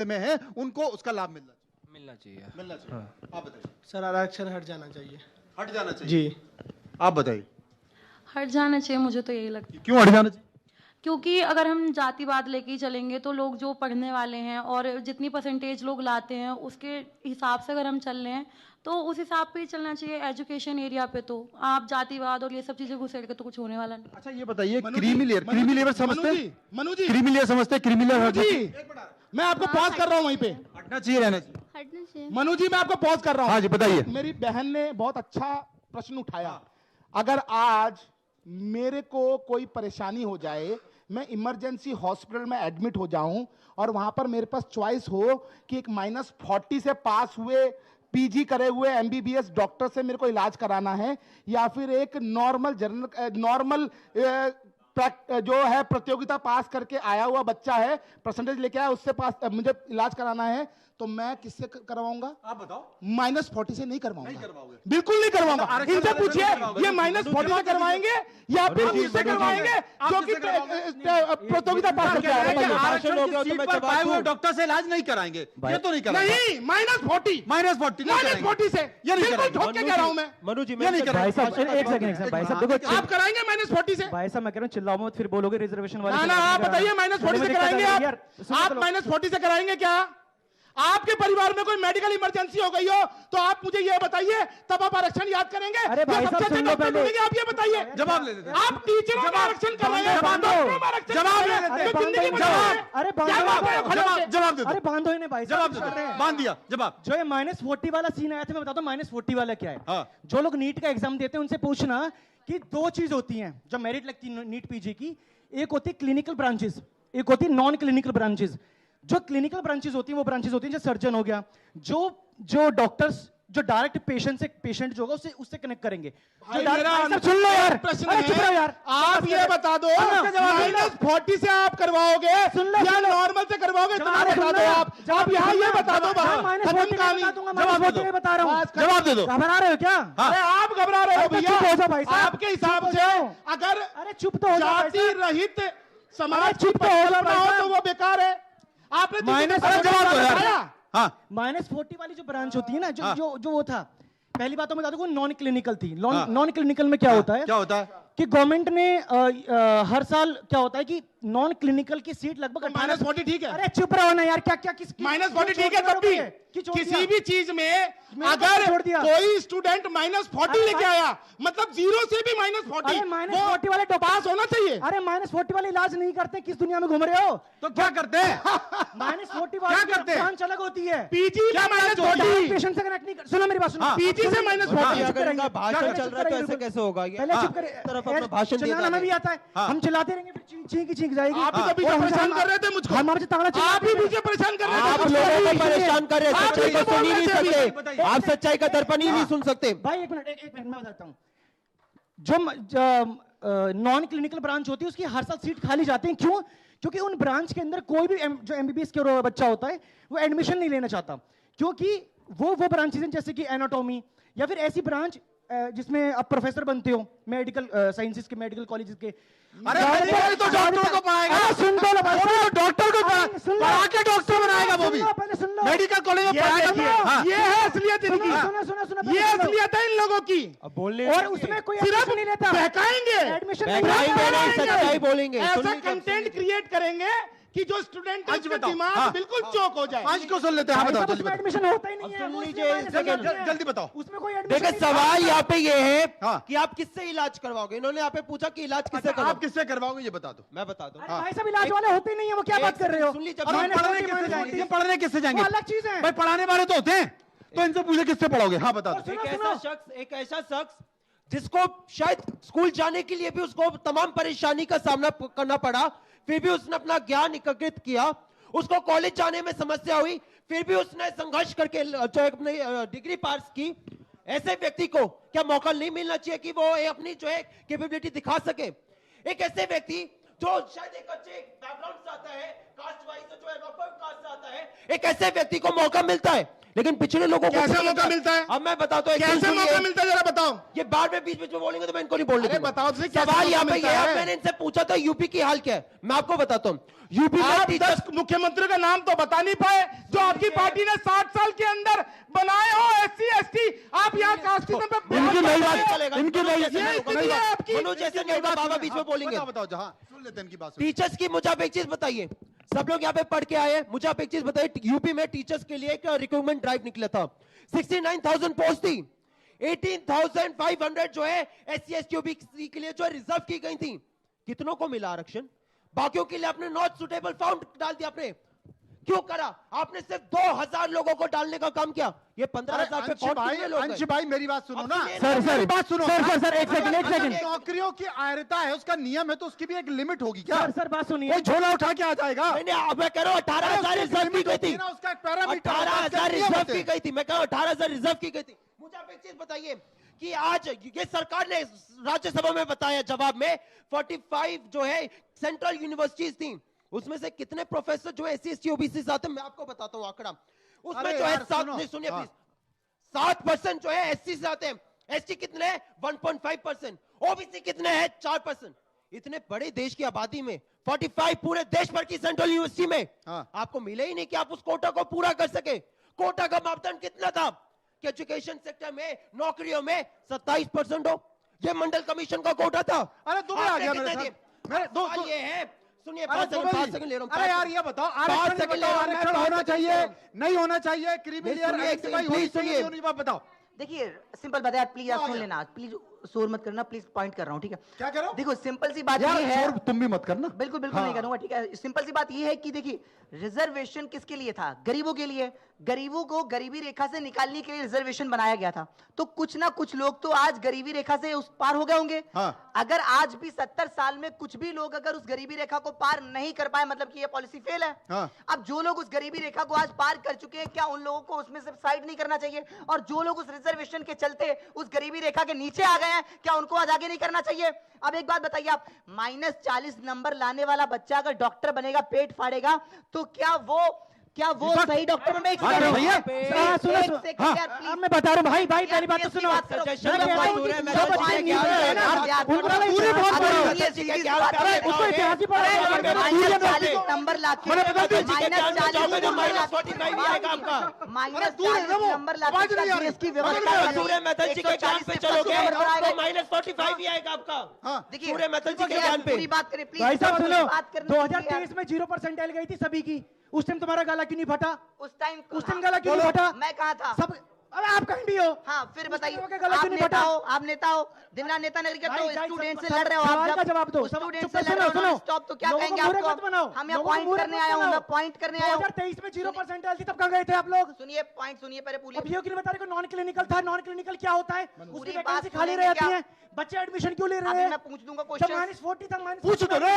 में है उनको उसका लाभ मिलना चाहिए। हाँ। आप बताइए सर आरक्षण हट जाना चाहिए। हट जाना चाहिए जी। आप बताइए हट जाना चाहिए, मुझे तो यही लगता है। क्यों हट जाना चाहिए? क्योंकि अगर हम जातिवाद लेके ही चलेंगे तो लोग जो पढ़ने वाले हैं और जितनी परसेंटेज लोग लाते हैं उसके हिसाब से अगर हम चल रहे हैं तो उस हिसाब पे ही चलना चाहिए। एजुकेशन एरिया पे तो आप जातिवाद और ये सब चीजें घुसेड़ के तो कुछ होने वाला नहीं। अच्छा ये बताइए क्रीमी लेयर समझते हैं? मनु जी क्रीमी लेयर समझते हैं? क्रीमी लेयर जी मैं आपको पॉज कर रहा हूँ वहीं पे। हटना चाहिए रहना चाहिए? हटना चाहिए। मनु जी मैं आपको पॉज कर रहा हूँ। हाँ जी बताइए। मेरी बहन ने बहुत अच्छा प्रश्न उठाया। अगर आज मेरे को कोई परेशानी हो जाए, मैं इमरजेंसी हॉस्पिटल में एडमिट हो जाऊं और वहां पर मेरे पास चॉइस हो कि एक -40 से पास हुए पीजी करे हुए एमबीबीएस डॉक्टर से मेरे को इलाज कराना है या फिर एक नॉर्मल जो है प्रतियोगिता पास करके आया हुआ बच्चा है, परसेंटेज लेके आया, उससे पास मुझे इलाज कराना है, तो मैं किससे करवाऊंगा? आप बताओ। -40 से नहीं करवाऊंगा। नहीं करवाओगे? बिल्कुल नहीं करवाऊंगा। आरक्षण इनसे वाले से पूछिए नहीं करवाओगे? ये -40 से करवाएंगे या फिर मुझसे करवाएंगे जो कि प्रतियोगिता पास करके आया है। आरक्षण की सीट पर पाए हुए डॉक्टर से इलाज नहीं कराएंगे, ये तो नहीं कराएंगे। नहीं -40 -40 से ये नहीं बिल्कुल कराएंगे। ठोक के कह रहा हूं मैं। मनु जी ये नहीं मैं कराएंगे। भाई साहब एक सेकंड भाई साहब देखो आप कराएंगे -40 से? भाई साहब मैं कह रहा हूँ चिल्लाओ मत, फिर बोलोगे रिजर्वेशन वाले। ना आप बताइए -40 से कराएंगे आप -40 से कराएंगे क्या? आपके परिवार में कोई मेडिकल इमरजेंसी हो गई हो तो आप मुझे ये बताइए, तब आप आरक्षण याद करेंगे? अरे भाई साहब सुन लो पहले, आप ये बताइए। जवाब ले लेते हैं। आप टीचरों का आरक्षण कर रहे हैं, जवाब दो। जवाब ले लेते हैं। अरे जवाब दे दो। अरे बांधो इन्हें भाई जवाब साहब। दे दो। बांध दिया जवाब। जो ये -40 वाला सीन आया था, मैं बताता हूँ -40 वाला क्या है। हाँ। जो लोग नीट का एग्जाम देते हैं उनसे पूछना कि दो चीज होती हैं जो मेरिट लगती है नीट पीजी की। एक होती है क्लिनिकल ब्रांचेस, एक होती है नॉन क्लिनिकल ब्रांचेस। जो क्लिनिकल ब्रांचेस होती हैं वो ब्रांचेस होती हैं जैसे सर्जन हो गया, जो डॉक्टर्स जो डायरेक्ट पेशेंट जो होगा उससे कनेक्ट करेंगे। भाई मेरा सुन लो यार, प्रश्न अरे चुप रहो है, यार। आप ये बता दो -40 से आप करवाओगे सुन लो, या सुन लो। नॉर्मल से करवाओगे? इतना अरे बता सुन दो लो। आप यहाँ ये बता दो -40 कहानी। मैं बता रहा हूँ। जवाब दे दो। घबरा रहे हो क्या? अरे आप घबरा रहे हो अरे भैया। चुप हो जाओ भाई साहब। आपके हिसाब चुप हो से जाओ। अगर अरे चुप तो हो जाओ भाई जाति साहब। रहित समाज अरे की चुप तो हो जाओ परिकल्पना भाई हो साहब। तो वो बेकार है। आपने अरे जवाब दो यार। हाँ -40 वाली जो ब्रांच होती है ना, हाँ। जो वो था, पहली बात तो मैं बता दूं नॉन क्लिनिकल थी। हाँ। नॉन क्लिनिकल में क्या होता है क्या होता है? कि गवर्नमेंट ने हर साल क्या होता है कि नॉन क्लिनिकल की सीट लगभग -40 ठीक है। अरे चुप रहो ना यार, क्या क्या किस -40 ठीक है तब भी किसी भी चीज में अगर छोड़ दिया। कोई स्टूडेंट -40 लेके आया मतलब 0 से भी -40 अरे -40 वाले पास होना चाहिए। अरे -40 वाले इलाज नहीं करते, किस दुनिया में घूम रहे हो? तो क्या करते हैं? -40 क्या करते हैं? ब्रांच अलग होती है। पीजी में -40 पेशेंट से कनेक्ट नहीं कर। सुनो मेरी बात सुनो। हाँ। पीजी से -40 चुप करेंगे। भाषण चल रहा है तो ऐसे कैसे होगा? ये पहले चुप करे। तरफ अपना भाषण दिया चिल्लाना हमें भी आता है। हाँ। हम चिल्लाते रहेंगे फिर चीख की चीख जाएगी। आप ही तो बीच में परेशान कर रहे थे मुझको। हम आपसे ताना चिल्लाते आप ही बीच में परेशान कर रहे थे। आप लोगों को परेशान कर रहे हैं, आप सच्चाई ही तो को सुन ही बोल नहीं रहे थे अभी। सकते। आप सच्चाई का दर्पण ही नहीं सुन सकते। भाई एक मिनट मैं बताता हूँ। जो नॉन क्लिनिकल ब्रांच होती है उसकी हर साल सीट खाली जाती है। क्यों? क्योंकि उन ब्रांच के अंदर कोई भी जो एमबीबीएस के बच्चा होता है वो एडमिशन नहीं लेना चाहता, क्योंकि वो ब्रांचेस हैं जैसे कि एनाटॉमी या फिर ऐसी ब्रांच जिसमें आप प्रोफेसर बनते हो मेडिकल साइंसेज के, मेडिकल कॉलेजेस के। अरे वो तो डॉक्टर को पाएगा। अरे सुन दो ना भाई वो साहब। तो डॉक्टर को सुन लो। पढ़ा के डॉक्टर बनाएगा वो भी। पहले सुन लो। मेडिकल कॉलेज में ये पढ़ाएगा। देखिए, हाँ। ये है असलियत इनकी। सुनो ये असलियत है इन लोगों की। अब बोलने और उसमें कोई सिर्फ एडमिशन नहीं लेता। बहकाएंगे, एडमिशन बहकाएंगे नहीं, सच्चाई बोलेंगे। ऐसा सुनिए कब कंटेंट क्रिएट करेंगे कि जो स्टूडेंट आज का बताओ। दिमाग हाँ। बिल्कुल चौक हो जाए। आज को सुन लेते हैं। हाँ बताओ जल्दी बताओ। एडमिशन होता ही नहीं है। सुन वो लीजिए, उसमें एक सेकंड, माइनस जल्दी बताओ। उसमें कोई एडमिशन देखिए सवाल यहाँ पे ये है हाँ। कि आप किससे इलाज करवाओगे। इन्होंने यहाँ पे पूछा कि इलाज किससे अच्छा, आप करवाओगे। किससे करवाओगे ये बता दो। मैं बता दूं। अरे भाई साहब इलाज वाले होते ही नहीं है, वो क्या बात कर रहे हो? सुन लीजिए, और माइनस पढ़ने 40, किससे माइनस जाएंगे? 40। ये पढ़ने किससे जाएंगे? वो अलग चीज है। भाई पढ़ाने वाले तो होते हैं, तो इनसे पूछे किससे पढ़ोगे? हाँ बता दो। एक ऐसा शख्स जिसको शायद स्कूल जाने के लिए भी उसको तमाम परेशानी का सामना करना पड़ा, फिर भी उसने अपना ज्ञान एकत्रित किया। उसको कॉलेज जाने में समस्या हुई, फिर भी उसने संघर्ष करके जो अपनी डिग्री पास की। ऐसे व्यक्ति को क्या मौका नहीं मिलना चाहिए कि वो अपनी जो है कैपेबिलिटी दिखा सके? एक ऐसे व्यक्ति जो शायद एक अच्छे बैकग्राउंड से आता है, कास्ट वाइज जो है रॉपर कास्ट से आता है, एक ऐसे व्यक्ति को मौका मिलता है। लेकिन पिछड़े लोगों को कैसे मौका मिलता है? अब मैं बताता हूँ एक चीज कैसे सुनिए। मौका मिलता है जरा बताओ। ये बार में बीच में बोलेंगे तो मैं इनको नहीं बोलने अरे दूंगा। बताओ तो सही, कैसे सवाल मौका यहाँ पे मिलता ये है, है? मैंने इनसे पूछा था यूपी की हाल क्या है, मैं आपको बताता हूँ। यूपी में आप टीचर्स 10 मुख्यमंत्री का नाम तो बता नहीं पाए जो आपकी पार्टी ने 60 साल के अंदर बनाए हो। SC ST आप यहाँ कास्टिज्म पे इनकी नई बात चलेगा। इनकी नई ये स्थिति है आपकी। मनोज जैसे नहीं होगा, बाबा बीच में बोलेंगे। बताओ जहाँ सुन लेते हैं इनकी बात। टीचर्स की मुझे आप एक चीज बताइए, सब लोग यहाँ पे पढ़ के आए, मुझे आप एक चीज बताइए, यूपी में टीचर्स के लिए एक रिक्रूटमेंट ड्राइव निकला था, 69,000 पोस्ट थी, 18,500 जो है SC ST OBC के लिए जो है रिजर्व की गई थी। कितनों को मिला आरक्षण? बाकियों के लिए आपने नॉट सुटेबल फाउंड डाल दिया। आपने क्यों करा? आपने सिर्फ 2,000 लोगों को डालने का काम किया। ये 15,000 पे कौन कितने लोग अंश हैं? भाई मेरी बात सुनो ना। सर, मेरी बात सुनो। सर, एक सेकंड। नौकरियों की आयरता है, उसका नियम है, तो उसकी भी एक लिमिट होगी क्या? सर बात सुनिए। कोई झोला उठा के आ जाएगा? मैंने अब मैं कह रहा हूँ 18,000 रिजर्व की गई थी, उसका एक पैरामीटर 18,000 रिजर्व की गई थी। मैं कह रहा हूँ 18,000 रिजर्व की गई थी। मुझे आप एक चीज बताइए कि आज ये सरकार ने राज्यसभा में बताया जवाब में 45 जो है सेंट्रल यूनिवर्सिटीज थी, उसमें से कितने प्रोफेसर जो SC ST OBC आते हैं, मैं आपको बताता हूँ आंकड़ा। उसमें अरे जो है यार, 7 सुनो। नहीं, सुनिए हाँ। प्लीज, 7% जो है SC से आते हैं, ST कितने हैं 1.5%, OBC कितने हैं 4%। इतने बड़े देश की आबादी में 45 पूरे देश भर की सेंट्रल यूनिवर्सिटी में हाँ। आपको मिले ही नहीं कि आप उस कोटा को पूरा कर सके। कोटा का मापदंड कितना था कि एजुकेशन सेक्टर में नौकरियों में 27% हो, ये मंडल कमीशन का कोटा था। अरे दुबे आ आपने गया कितने मेरे दिए? साथ। मेरे दो सवाल ये है, सुनिए अरे 5 दुबे जी, सेकंड ले रहा हूं। अरे यार ये बताओ, आरक्षण होना चाहिए नहीं होना चाहिए, क्रीमिलियर सुनिए, आइडेंटिफाई होनी प्लीज चाहिए, सुनिए। नहीं होनी, बताओ देखिए सिंपल बात है, प्लीज आप क्या सुन है? लेना, प्लीज शोर मत करना, प्लीज पॉइंट कर रहा हूँ, ठीक है? क्या कह रहे हो? देखो सिंपल सी बात यार ये है, शोर तुम भी मत करना। बिल्कुल बिल्कुल नहीं करूंगा, ठीक है? सिंपल सी बात ये है कि देखिए रिजर्वेशन किसके लिए था? गरीबों के लिए। गरीबों को गरीबी रेखा से निकालने के लिए रिजर्वेशन बनाया गया था। तो कुछ ना कुछ लोग तो आज गरीबी रेखा से उस पार हो गए होंगे। हाँ। अगर आज भी 70 साल में कुछ भी लोग अगर उस गरीबी रेखा को पार नहीं कर पाए, मतलब कि ये पॉलिसी फेल है। हाँ। अब जो लोग उस गरीबी रेखा को आज पार कर चुके हैं, क्या उन लोगों को उसमें से साइड नहीं करना चाहिए? और जो लोग उस रिजर्वेशन के चलते उस गरीबी रेखा के नीचे आ गए हैं, क्या उनको आज आगे नहीं करना चाहिए? अब एक बात बताइए आप, -40 नंबर लाने वाला बच्चा अगर डॉक्टर बनेगा, पेट फाड़ेगा, तो क्या वो सही डॉक्टर में एक बात सेकंड, सही है। एक सेकंड यार, प्लीज। मैं बता रहा हूँ भाई पहली बात तो सुनो। बात करो। मैं कह रहा हूँ कि जो बच्चे नीचे हैं ना, उनका भी दूरी इतिहास बहुत पढ़ो। बड़ी है। उसको इतिहास ही पढ़ो। -40 नंबर लाके मैंने बता दिया, -40 नंबर लाके -45 ही आएगा आपका। -40 नंबर लाके आवाज नहीं आ रही। देश की व्यवस्था सूर्य मैथल जी के ज्ञान पे चलोगे तो -45 ही आएगा आपका। हाँ। देखिए सूर्य मैथल जी के ज्ञान पे। पूरी बात करें प्लीज। भाई साहब सुनो, बात करने दीजिए यार। 2023 में 0% गई थी सभी की, उस टाइम तुम्हारा गला क्यों नहीं फटा? उस टाइम गला क्यों नहीं फटा? मैं कहा था सब, अरे आप कहीं भी हो। हाँ, फिर उस बताइए, टाइम का गला आप क्यों नहीं नेता फटा? हो, आप नेता हो, दिन रात नेता नहीं करते हो, भाई, स्टूडेंट से सब- लड़ रहे हो आप, सवाल का जवाब दो। स्टूडेंट चुप से से लड़ रहे हो सुनो, स्टॉप, तो क्या लोगों को कहेंगे मूर्ख आपको? मत बनाओ। हम यहाँ लोगों को पॉइंट मूर्ख करने मत आया हूँ, बनाओ। मैं पॉइंट करने आया हूँ। 2023 में 0% डाली थी, तब कहाँ गए थे आप लोग? सुनिए पॉइंट सुनिए पहले पूरी अब ये क्यों नहीं बता रहे को नॉन क्लिनिकल था? नॉन क्लिनिकल क्या होता है? उसकी पूरी वैकेंसी बात खाली सुनेंगे रहती क्या? है, बच्चे एडमिशन क्यों ले रहे अभी हैं? मैं पूछ दूंगा जब क्वेश्चन। -40 था, पूछ तो रहे